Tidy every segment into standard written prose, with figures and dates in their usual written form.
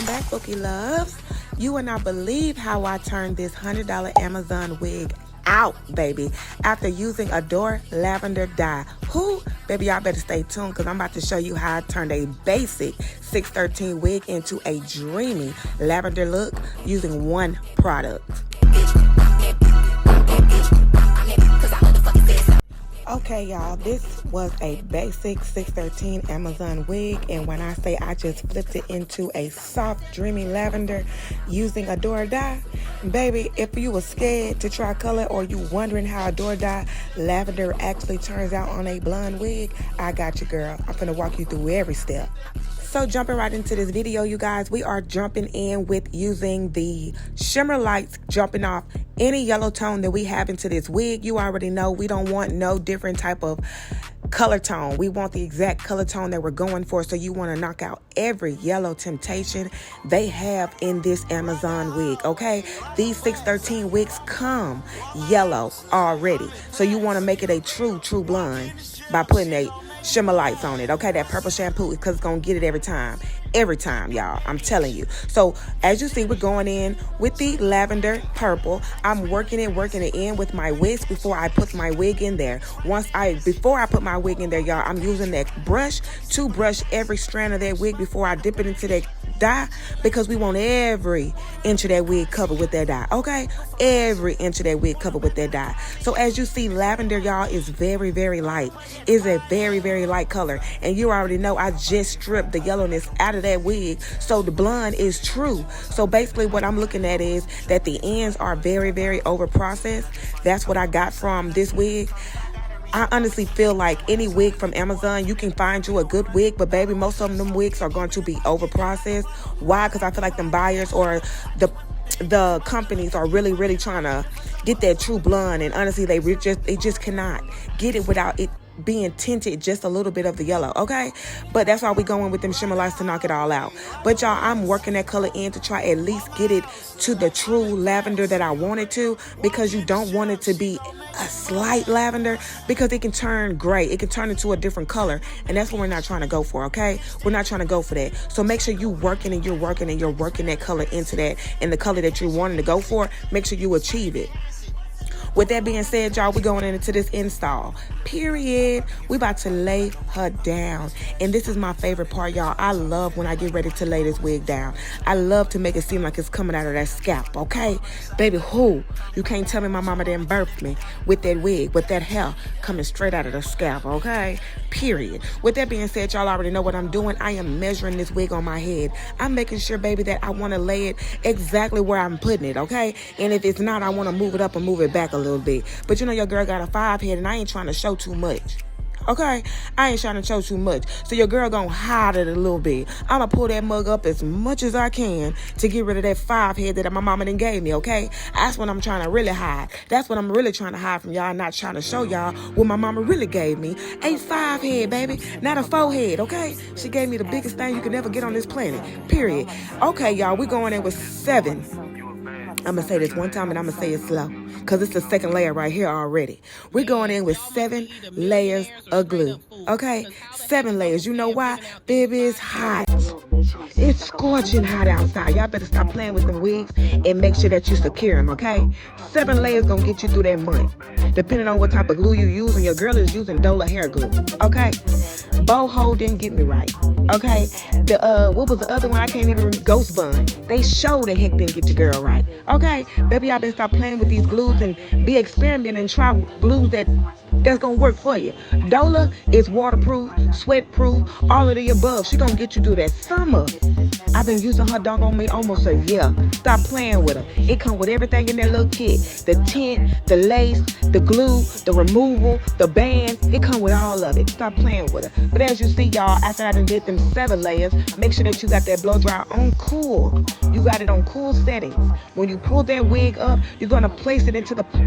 Welcome back, Bookie Loves. You would not believe how I turned this $100 Amazon wig out, baby, after using Adore lavender dye. Baby, y'all better stay tuned because I'm about to show you how I turned a basic 613 wig into a dreamy lavender look using one product. Okay, y'all, this was a basic 613 Amazon wig, and when I say I just flipped it into a soft, dreamy lavender using Adore dye, baby, if you were scared to try color or you wondering how Adore dye lavender actually turns out on a blonde wig, I got you, girl. I'm gonna walk you through every step. So jumping right into this video, you guys, we are jumping in with using the shimmer lights, jumping off any yellow tone that we have into this wig. You already know we don't want no different type of color tone. We want the exact color tone that we're going for. So you want to knock out every yellow temptation they have in this Amazon wig, okay? These 613 wigs come yellow already. So you want to make it a true blonde by putting a shimmer lights on it, okay? That purple shampoo, because it's gonna get it every time, y'all. I'm telling you. So as you see, we're going in with the lavender purple. I'm working it in with my wigs before I put my wig in there. Before I put my wig in there, y'all, I'm using that brush to brush every strand of that wig before I dip it into that dye, because we want every inch of that wig covered with that dye, okay? Every inch of that wig covered with that dye. So as you see, lavender, y'all, is very light. It's a very light color, and you already know I just stripped the yellowness out of that wig, so the blonde is true. So basically what I'm looking at is that the ends are very over processed. That's what I got from this wig. I honestly feel like any wig from Amazon, you can find you a good wig, but baby, most of them wigs are going to be over processed. Why? Because I feel like them buyers or the companies are really trying to get that true blonde, and honestly they just cannot get it without it being tinted just a little bit of the yellow, okay? But that's why we going with them shimmer lights to knock it all out. But y'all, I'm working that color in to try at least get it to the true lavender that I want it to, because you don't want it to be a slight lavender, because it can turn gray. It can turn into a different color, and that's what we're not trying to go for, okay? We're not trying to go for that. So make sure you're working that color into that, and the color that you're wanting to go for, make sure you achieve it. With that being said, y'all, we're going into this install. Period. We about to lay her down. And this is my favorite part, y'all. I love when I get ready to lay this wig down. I love to make it seem like it's coming out of that scalp, okay? Baby, you can't tell me my mama didn't birth me with that wig, with that hair coming straight out of the scalp, okay? Period. With that being said, y'all already know what I'm doing. I am measuring this wig on my head. I'm making sure, baby, that I want to lay it exactly where I'm putting it, okay? And if it's not, I want to move it up and move it back a little bit. But you know your girl got a 5 head, and I ain't trying to show too much, okay? I ain't trying to show too much. So your girl gonna hide it a little bit. I'm gonna pull that mug up as much as I can to get rid of that 5 head that my mama done gave me, okay? That's what I'm trying to really hide. That's what I'm really trying to hide from y'all, not trying to show y'all what my mama really gave me. A 5 head, baby, not a 4 head, okay? She gave me the biggest thing you could ever get on this planet, period. Okay, y'all, we going in with 7. I'm going to say this one time, and I'm going to say it slow, because it's the second layer right here already. We're going in with 7 layers of glue, okay? 7 layers. You know why? Baby, it's hot. It's scorching hot outside. Y'all better stop playing with them wigs and make sure that you secure them, okay? 7 layers going to get you through that month, depending on what type of glue you use. And your girl is using Dola hair glue, okay? Boho didn't get me right, okay? What was the other one? I can't even remember. Ghost Bun. They show the heck didn't get your girl right, okay? Baby, y'all better stop playing with these glues and be experimenting and try glues that's gonna work for you. Dola is waterproof, sweat-proof, all of the above. She gonna get you through that summer. I've been using her dog on me almost a year. Stop playing with her. It come with everything in that little kit. The tint, the lace, the glue, the removal, the band. It come with all of it. Stop playing with her. But as you see, y'all, after I done did them 7 layers, make sure that you got that blow dryer on cool. You got it on cool settings. When you pull that wig up, you're gonna place it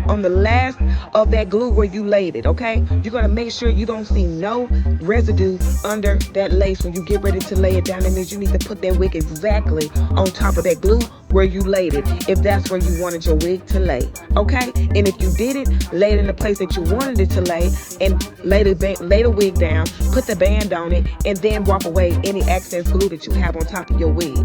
on the last of that glue where you laid it, okay? You're gonna make sure you don't see no residue under that lace when you get ready to lay it down. That means you need to put that wig exactly on top of that glue where you laid it, if that's where you wanted your wig to lay, okay? And if you did it, lay it in the place that you wanted it to lay, and lay the wig down, put the band on it, and then wipe away any excess glue that you have on top of your wig,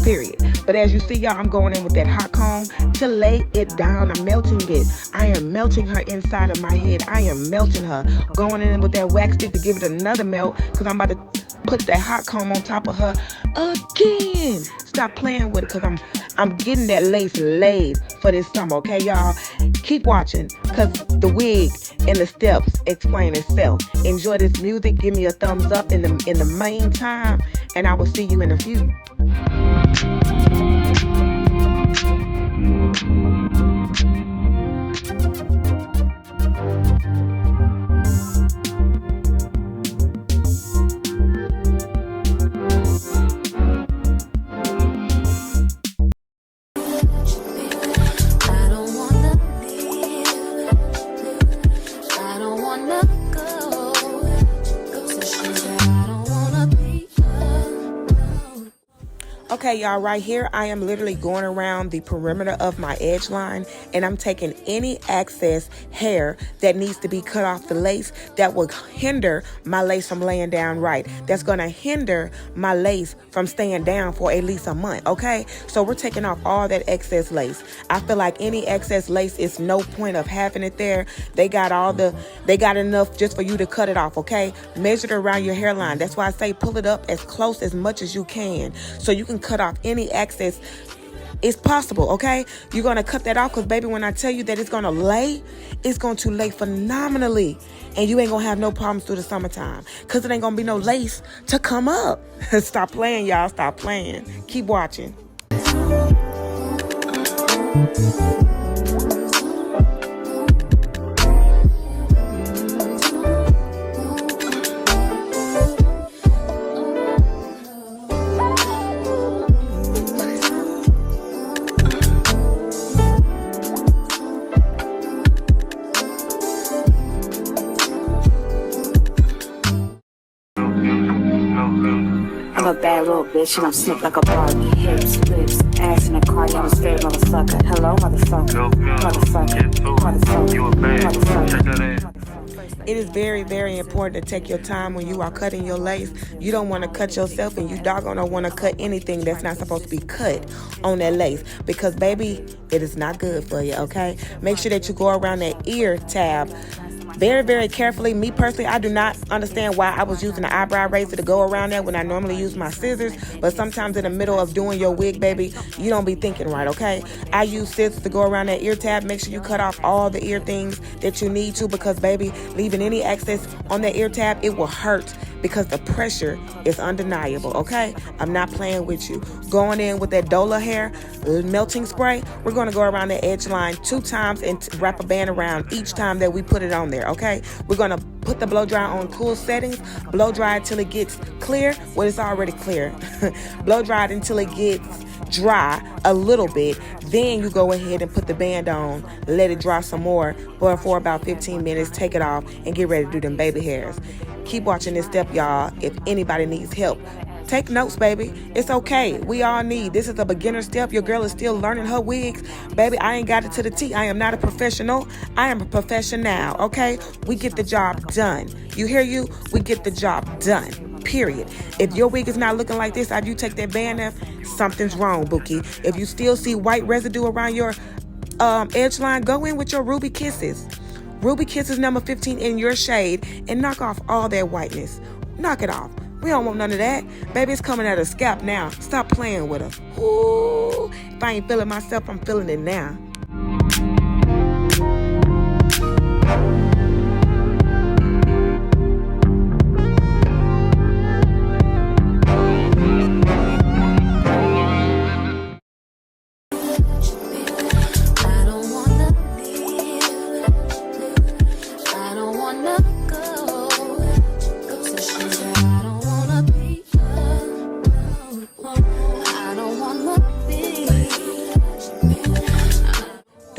period. But as you see, y'all, I'm going in with that hot comb to lay it down. I'm melting it. I am melting her inside of my head. I am melting her. Going in with that wax stick to give it another melt, because I'm about to put that hot comb on top of her again. Stop playing with it, because I'm getting that lace laid for this summer, okay, y'all? Keep watching, because the wig and the steps explain itself. Enjoy this music. Give me a thumbs up in the meantime, and I will see you in a few. Okay, y'all, right here, I am literally going around the perimeter of my edge line, and I'm taking any excess hair that needs to be cut off the lace that will hinder my lace from laying down right. That's going to hinder my lace from staying down for at least a month, okay? So we're taking off all that excess lace. I feel like any excess lace is no point of having it there. They got enough just for you to cut it off, okay? Measure it around your hairline. That's why I say pull it up as close as much as you can, so you can cut off any excess. It's possible, okay? You're going to cut that off, because, baby, when I tell you that it's going to lay, it's going to lay phenomenally. And you ain't going to have no problems through the summertime, because it ain't going to be no lace to come up. Stop playing, y'all. Stop playing. Keep watching. I'm a bad little bitch and I'm snooped like a Barbie. Hips, lips, ass in a car, I'm a straight motherfucker. Hello, motherfucker. Motherfucker. Motherfucker. Motherfucker. It is very, very important to take your time when you are cutting your lace. You don't want to cut yourself, and you doggone don't want to cut anything that's not supposed to be cut on that lace, because, baby, it is not good for you, okay? Make sure that you go around that ear tab very, very carefully. Me personally, I do not understand why I was using the eyebrow razor to go around there when I normally use my scissors. But sometimes in the middle of doing your wig, baby, you don't be thinking right, okay? I use scissors to go around that ear tab. Make sure you cut off all the ear things that you need to, because, baby, leaving any excess on that ear tab, it will hurt, because the pressure is undeniable, okay? I'm not playing with you. Going in with that Dola hair melting spray, we're going to go around the edge line 2 times and wrap a band around each time that we put it on there, okay? We're going to put the blow dry on cool settings, blow dry until it gets clear. Well, it's already clear. Blow dry it until it gets dry a little bit. Then you go ahead and put the band on, let it dry some more for about 15 minutes, take it off, and get ready to do them baby hairs. Keep watching this step, y'all. If anybody needs help, take notes, baby. It's okay. We all need. This is a beginner step. Your girl is still learning her wigs. Baby, I ain't got it to the T. I am not a professional. I am a professional, okay? We get the job done. You hear you? We get the job done. Period. If your wig is not looking like this after you take that band off, something's wrong, Bookie. If you still see white residue around your edge line, go in with your Ruby Kisses. Ruby Kisses number 15 in your shade, and knock off all that whiteness. Knock it off. We don't want none of that. Baby, it's coming out of the scalp now. Stop playing with us. Ooh. If I ain't feeling myself, I'm feeling it now.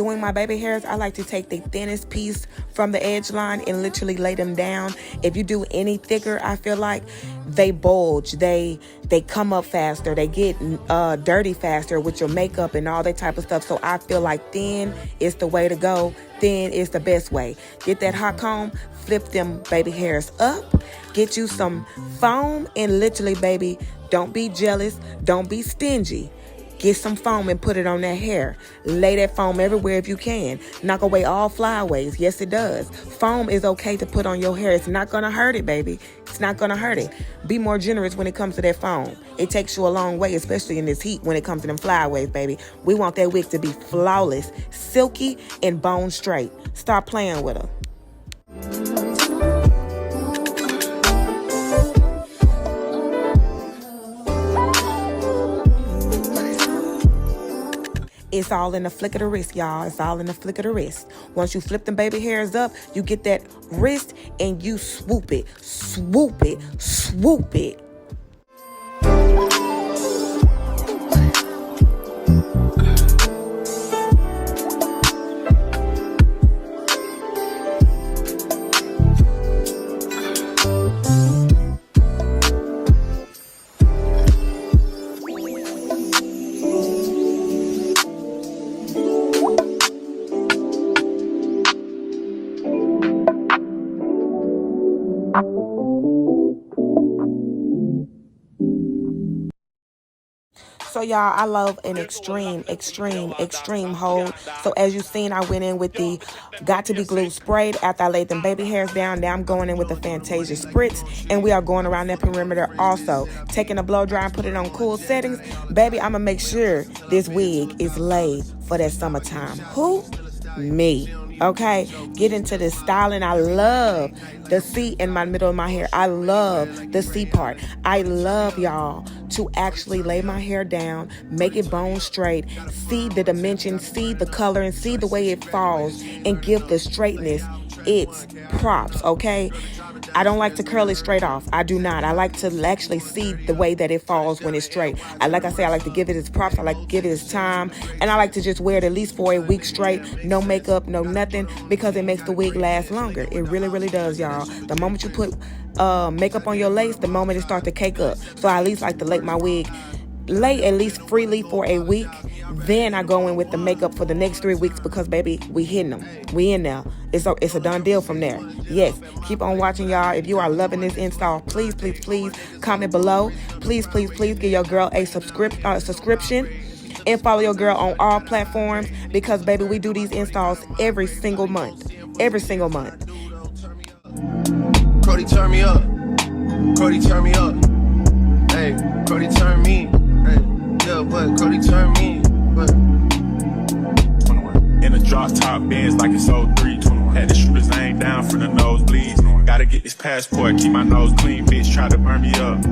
doing my baby hairs, I like to take the thinnest piece from the edge line and literally lay them down. If you do any thicker, I feel like they bulge, they come up faster, they get dirty faster with your makeup and all that type of stuff. So I feel like thin is the way to go. Thin is the best way. Get that hot comb, flip them baby hairs up, get you some foam, and literally, baby, don't be jealous, don't be stingy. Get some foam and put it on that hair. Lay that foam everywhere if you can. Knock away all flyaways. Yes, it does. Foam is okay to put on your hair. It's not going to hurt it, baby. It's not going to hurt it. Be more generous when it comes to that foam. It takes you a long way, especially in this heat when it comes to them flyaways, baby. We want that wig to be flawless, silky, and bone straight. Stop playing with her. It's all in the flick of the wrist, y'all. It's all in the flick of the wrist. Once you flip them baby hairs up, you get that wrist and you swoop it, swoop it, swoop it. So y'all, I love an extreme hold. So as you seen, I went in with the Got to Be Glued sprayed after I laid them baby hairs down. Now I'm going in with the Fantasia spritz, and we are going around that perimeter also. Taking a blow dry and put it on cool settings. Baby, I'm gonna make sure this wig is laid for that summertime. Who? Me. Okay, get into this styling. I love the C in my middle of my hair. I love the C part. I love, y'all, to actually lay my hair down, make it bone straight, see the dimension, see the color, and see the way it falls, and give the straightness its props, okay? I don't like to curl it straight off. I do not. I like to actually see the way that it falls when it's straight. Like I say, I like to give it its props. I like to give it its time. And I like to just wear it at least for a week straight. No makeup, no nothing, because it makes the wig last longer. It really, really does, y'all. The moment you put makeup on your lace, the moment it starts to cake up. So I at least like to lay my wig lay at least freely for a week. Then I go in with the makeup for the next 3 weeks because, baby, we hitting them. We in there. It's a done deal from there. Yes, keep on watching, y'all. If you are loving this install, please, please, please comment below. Please, please, please give your girl a subscription. And follow your girl on all platforms because, baby, we do these installs every single month. Every single month. Cody, turn me up. Cody, turn me up. Hey, Cody, turn me. Hey, yeah, but Cody, turn me. But in a drop top Benz like it's 03. Had the shooters aimed down from the nosebleeds. Gotta get this passport, keep my nose clean. Bitch try to burn me up.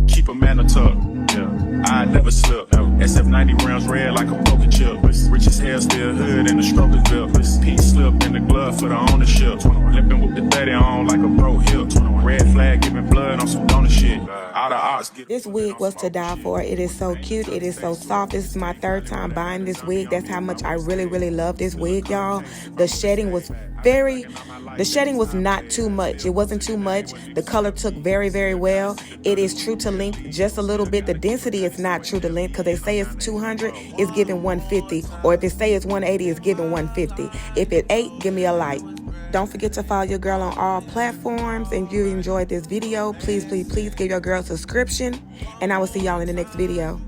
Keep a man a tuck. Yeah, I never slip. SF90 rounds red like a poker chip. Rich as hell, still hood and the stroke is built. Pink slip in the glove for the ownership. Limping with the 30 on like a bro hip. Red flag giving blood on some donor shit. All the odds get. This wig was to die for. It is so cute. It is so soft. This is my 3rd time buying this wig. That's how much I really, really love this wig, y'all. The shedding was not too much. It wasn't too much. The color took very, very well. It is true to length just a little bit. The density is not true to length because they say it's 200, it's giving 150. Or if it say it's 180, it's giving 150. If it 8, give me a like. Don't forget to follow your girl on all platforms. And if you enjoyed this video, please, please, please give your girl a subscription. And I will see y'all in the next video.